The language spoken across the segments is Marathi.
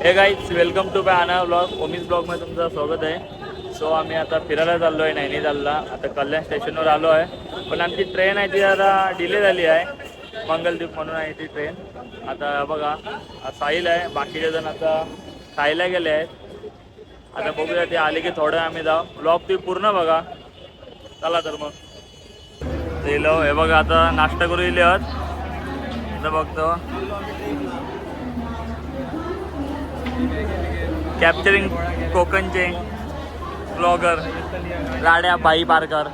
हे गाईज वेलकम टू बाय अना ब्लॉग. ओमिस ब्लॉगमध्ये तुमचं स्वागत आहे. सो आम्ही आता फिरायला चाललो आहे नैनितालला. आता कल्याण स्टेशनवर आलो आहे, पण आमची ट्रेन आहे ती जरा डिले झाली आहे. मंगलदीप म्हणून आहे ती ट्रेन. आता बघा साहिल आहे, बाकीचे जण आता खायला गेले आहेत. आता बघूया ते आले की थोडं आम्ही जाऊ. ब्लॉग ती पूर्ण बघा. चला तर मग ते लो हे बघा आता नाश्ता करू येले आहोत. आता बघतो कॅप्चरिंग कोकणचे ब्लॉगर राड्या बाई पारकर.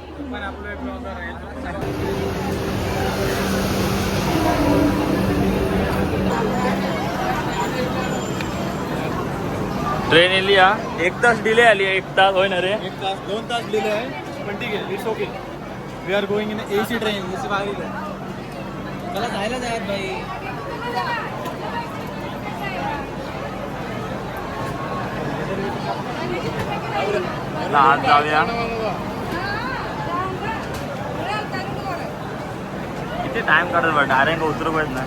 ट्रेन येली हा, 1 तास डिले आली. 1 तास होय ना रे? 1 तास 2 तास डिले आहे, पण ठीक आहे, it's okay. We are going in AC train. AC बाहेर आहे, मला जायला जायत भाई. आज जाऊया. किती टाइम काढत बघ, डायरेक्ट उतरू पाहिजे ना.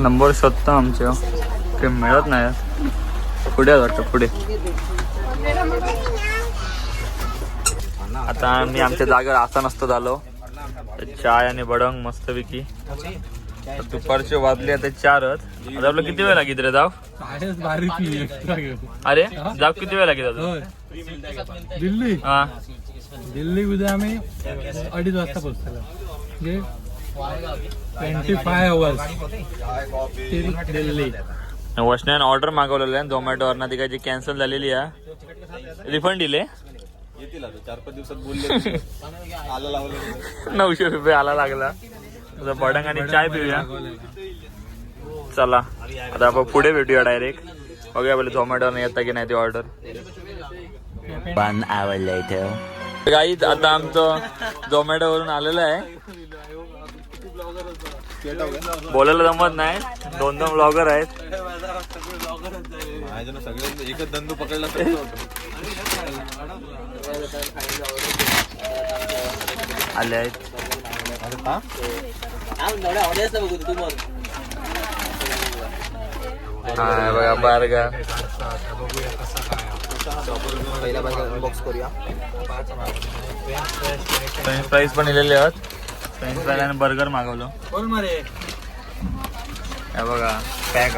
नंबर शोधतो आमचे, काही मिळत नाही. पुढे वाटतं पुढे. आता मी आमच्या जागेवर असा नसतो झालो. चाय आणि बडंग मस्तपैकी. दुपारचे वाजले आता 4च. आता आपलं किती वेळ लागेल रे जाऊ? अरे जाऊ किती वेळ लागेल दिल्ली? हा दिल्ली उद्या आम्ही 2:30 वाजता पोहोचतो. म्हणजे 25 hours दिल्ली. वैष्णवाने ऑर्डर मागवलेलं आहे झोमॅटोवर. ती काय कॅन्सल झालेली आहे. रिफंड दिले. 4-5 दिवसात बोलले. आला लावलं 900 रुपये आला लागला. बडंग आणि चाय पिऊया. चला आता आपण पुढे भेटूया डायरेक्ट. बघूया पहिले झोमॅटोवर येता की नाही ती ऑर्डर. 1 hour later. गाईज आता आमचं झोमॅटोवरून आलेलं आहे. बोलायला जमत नाही, 2 ब्लॉगर आहेत. सगळे एकच धंदो पकडला. आले आहेत. हा बघा बारगा. फ्रेंच फ्राईज पण दिलेले आहेत. फ्रेंच फ्राईज आणि बर्गर मागवलं. हे बघा पॅक.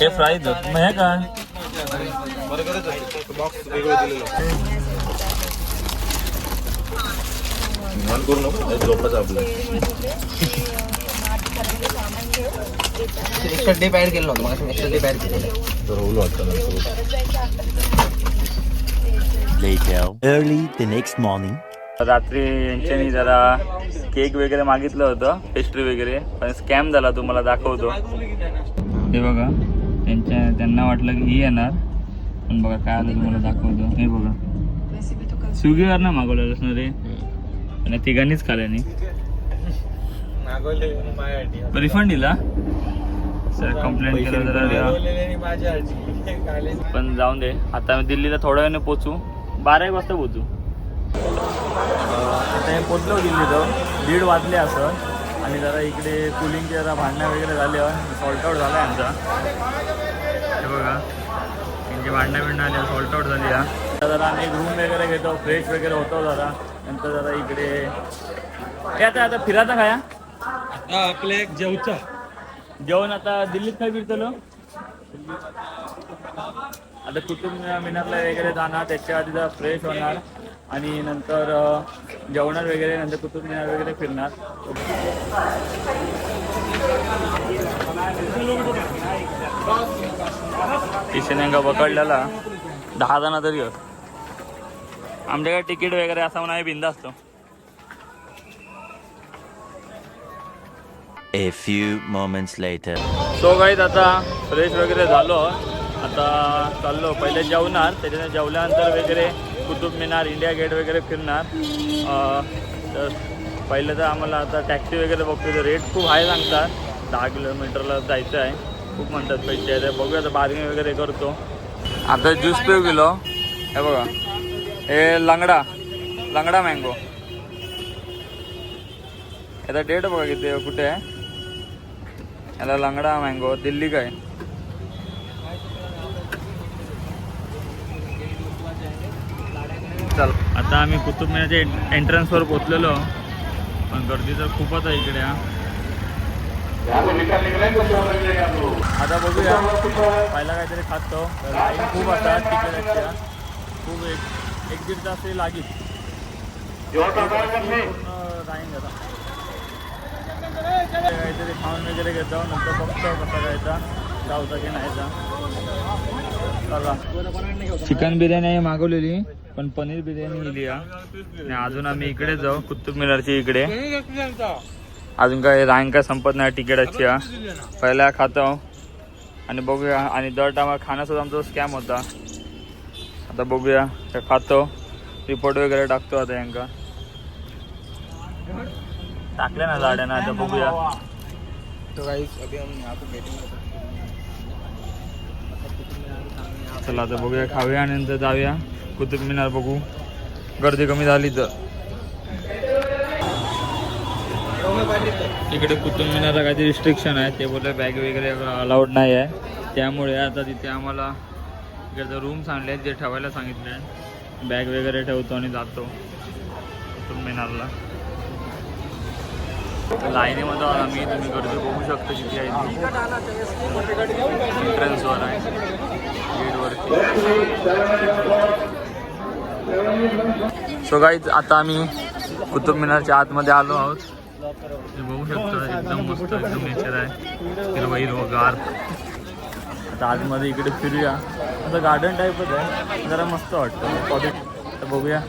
हे फ्राईज मग हे काय बॉक्स वेगळं दिलेलं. करू नको झोपच आपलं. एक्स्ट्रा डे ऍड केलं नव्हतं मग एक्स्ट्रा डे ऍड केलं तर होईल वाटतं. Later. Early the next morning. रात्री यांच्यानी जरा केक वगैरे मागितलं होतं, पेस्ट्री वगैरे, पण स्कॅम झाला. तुम्हाला दाखवतो. हे बघा त्यांना वाटलं की ही येणार, पण बघा काय आलं तुम्हाला दाखवतो. हे बघा स्विगीवर ना मागवलेलं ना रे, आणि तिघांनीच खाल्याने. रिफंड दिला सर, कंप्लेंट केलं जरा. पण जाऊन दे. आता आम्ही दिल्लीला थोड्या वेळाने पोचू, 12 वाजता पोचू. आता हे पोचलो दिल्लीत 1:30 वाजले असं. आणि जरा इकडे कुलिंगचे जरा भांडणं वगैरे झाले. सॉल्ट आउट झाला आहे आमचा. हे बघा त्यांची भांडणं आली, सॉल्ट आउट झाली. आता जरा आम्ही रूम वगैरे घेतो, फ्रेश वगैरे होतो जरा. नंतर जरा इकडे हे आता फिरायचा खाया आपल्या एक जेवचा जेवण. आता दिल्लीत काय फिरतलो. आता कुतुब मिनारला वगैरे जाणार, त्याच्या आधी जरा फ्रेश होणार आणि नंतर जेवणार वगैरे, नंतर कुतुब मिनार वगैरे फिरणार. किशनेंगा पकडलेला 10 जण तरी होत. आमच्याकडे तिकीट वगैरे असं म्हणून आम्ही बिंदा असतो. A few moments later. So guys आता फ्रेश वगैरे झालो. आता चाललो पहिले जेवणार, त्याच्याने जेवल्यानंतर वगैरे कुतुब मिनार, इंडिया गेट वगैरे फिरणार. तर पहिलं तर आम्हाला आता टॅक्सी वगैरे बघतो. तर रेट खूप हाय सांगतात. 10 किलोमीटरला जायचं आहे, खूप म्हणतात पैसे आहे. बघूया आता बार्गेनिंग वगैरे करतो. आता ज्यूस पिऊ गेलो. हे बघा हे लंगडा लंगडा मँगो. याचा डेट बघा किती कुठे आहे. याला लंगडा मँगो दिल्ली काय. चल आता आम्ही कुतुब मिनारच्या एंट्रन्सवर पोचलेलो, पण गर्दी तर खूपच आहे इकडे. आता बघूया, पहिला काहीतरी खातो. लाईन खूप असतात तिकीटाच्या, खूप एक दीड तास तरी लागेल. राहीन आता काहीतरी खाऊन वगैरे घेतो, नंतर बघतो कसा खायचा, जाऊचा की नाहीचा. चला चिकन बिर्याणी मागवलेली, पण पनीर बिर्याणी दिली आणि अजून आम्ही इकडे जाऊ कुतुब मिनारची इकडे. अजून काय रांग काय संपत नाही तिकीटाची. पहिला खातो आणि बघूया. आणि दर टायमा खाण्यासुद्धा आमचा स्कॅम होता. आता बघूया ते खातो, रिपोर्ट वगैरे टाकतो. आता यांका टाकल्या ना गाड्यानं. आता बघूया. चला आता बघूया, खाऊया आणि नंतर जाऊया कुतुब मिनार बघू. गर्दी कमी झाली तर. इकडे कुतुब मिनारला काहीतरी रिस्ट्रिक्शन आहे, ते बोलले बॅग वगैरे अलाउड नाही आहे. त्यामुळे आता तिथे आम्हाला इकडे रूम्स आणले आहेत जे ठेवायला सांगितले आहे. बॅग वगैरे ठेवतो आणि जातो कुतुब मिनारला. लाईनीमध्ये आम्ही, तुम्ही गर्दी बघू शकता किती आहे. एंट्रन्सवर आहे, गेटवरती. सो गाईज आता आम्ही कुतुब मिनारच्या आतमध्ये आलो आहोत. बघू शकतो एकदम मस्त एकदम नेचर आहे, हिरवं हिरवं गार. आता आतमध्ये इकडे फिरूया. आता गार्डन टाईपच आहे, जरा मस्त वाटतं. तर बघूया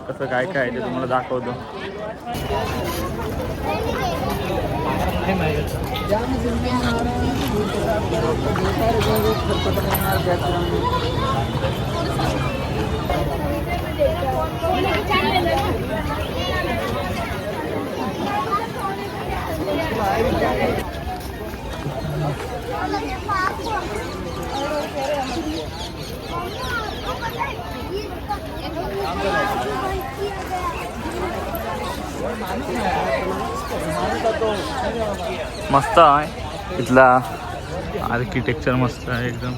कसं काय काय ते तुम्हाला दाखवतो. मस्त आहे इथला आर्किटेक्चर, मस्त आहे एकदम.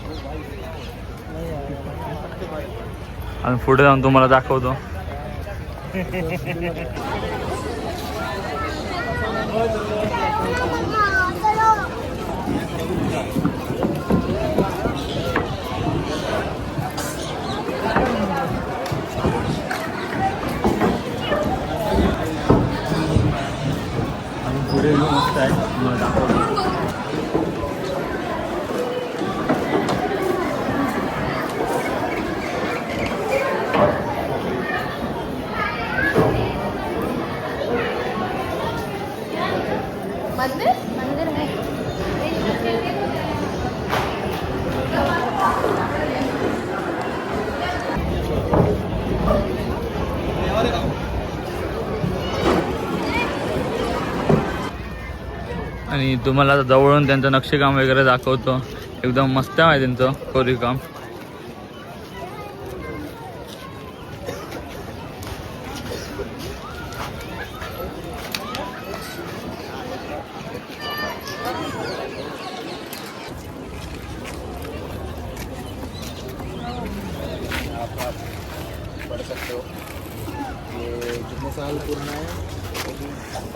आणि पुढे जाऊन तुम्हाला दाखवतो. आणि पुढे मस्त आहे, तुम्हाला दाखवतो. मंदिर है. आणि तुम्हाला जवळून त्यांचं नक्षीकाम वगैरे दाखवतो. एकदम मस्त आहे त्यांचं कोरीवकाम.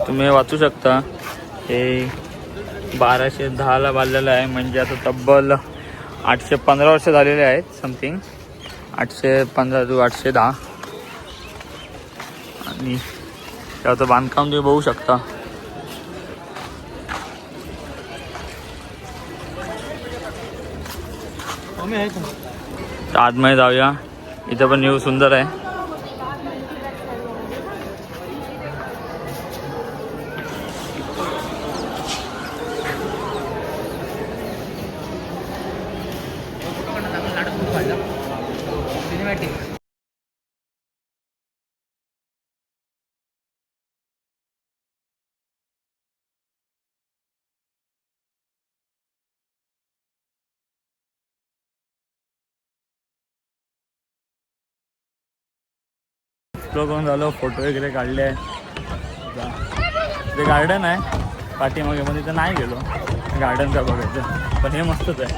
तुम्ही वाचू शकता. हे 1210ला बांधलेलं आहे, म्हणजे आता तब्बल 815 वर्ष झालेले आहेत. Something 815 to 810. आणि त्याचं बांधकाम तुम्ही बघू शकता. आतमध्ये जाऊया. इथं पण व्ह्यू सुंदर आहे. एक्सप्लोर करून झालो, फोटो वगैरे काढले आहे. ते गार्डन आहे पाठीमागे, पण तिथं नाही गेलो गार्डनचा बघायचं, पण हे मस्तच आहे.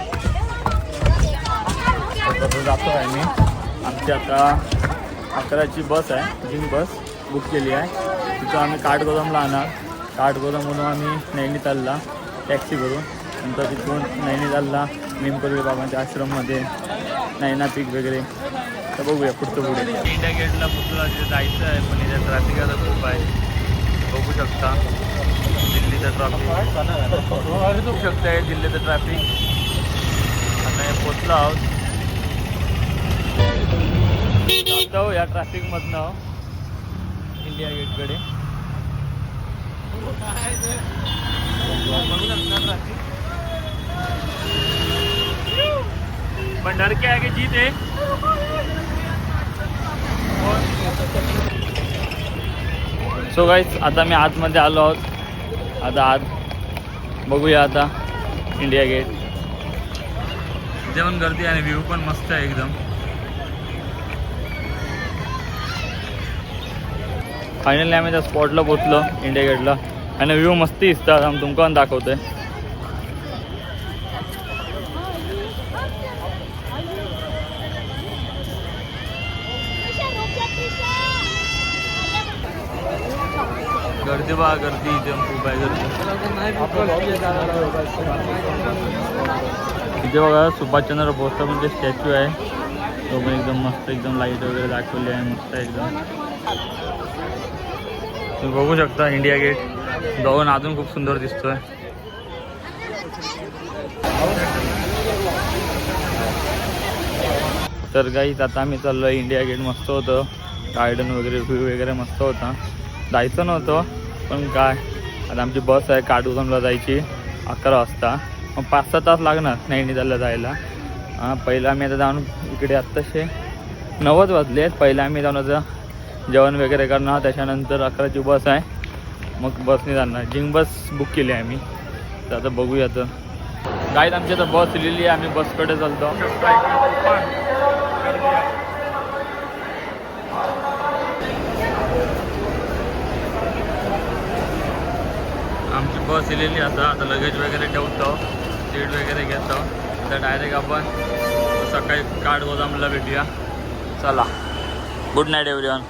तसं जातो आहे मी. आमची आता 11ची बस आहे, जिंग बस बुक केली आहे. तिथं आम्ही काठगोदामला आणणार. काठगोदामवरून आम्ही नैनितालला टॅक्सी करून, नंतर तिथून नैनितालला निमकरवी बाबांच्या आश्रममध्ये नैना पीक वगैरे. तर बघूया पुढे. इंडिया गेटला पुढला तिथे जायचं आहे, पण इथे ट्रॅफिक आता खूप आहे. बघू शकता दिल्लीचं ट्रॅफिक, बघू शकता दिल्लीचं ट्रॅफिक. आता हे पोचलो आहोत. जातो या ट्रॅफिकमधनं इंडिया गेटकडे. बघू शकता ट्रॅफिक, पण डर क्या है की जीत है. सो गाईज आता मी आतमध्ये आलो आहोत. आता आत बघूया आता इंडिया गेट. इथे पण गर्दी आहे, व्ह्यू पण मस्त आहे एकदम. फायनली आम्ही त्या स्पॉटला पोचलो इंडिया गेटला, आणि व्ह्यू मस्ती दिसतात. आम्ही तुमका दाखवतोय. गर्दी बा गर्दी इथे खूप आहे गर्दी. इथे बघा सुभाषचंद्र बोसचा पण ते स्टॅच्यू आहे, तो पण एकदम मस्त, एकदम लाईट वगैरे दाखवली आहे, मस्त एकदम. तुम्ही बघू शकता इंडिया गेट जाऊन अजून खूप सुंदर दिसतोय. तर गाईज आता आम्ही चाललो आहे इंडिया गेट. मस्त होतं गार्डन वगैरे, व्ह्यू वगैरे मस्त होता. जायचं नव्हतं पण काय, आता आमची बस आहे काठगोदामला जायची 11 वाजता. मग 5-6 तास लागणार नैनितालला जायला. पहिलं आम्ही आता जाऊन इकडे आत्ताशे 9 वाजले आहेत. पहिलं आम्ही जाऊन आता जेवण वगैरे करणार, त्याच्यानंतर 11ची बस आहे, मग बसने जाणार. जिंग बस बुक केली आहे आम्ही. तर आता बघूया. तर गाईड आमची आता बस लिहिली आहे, आम्ही बसकडे चालतो. आमची बस इलेली आता लगेज वगैरे ठेवतो, सीट वगैरे घेतो. तर डायरेक्ट आपण सकाळी काठगोदामला भेटूया. चला, गुड नाईट एव्हरीवन.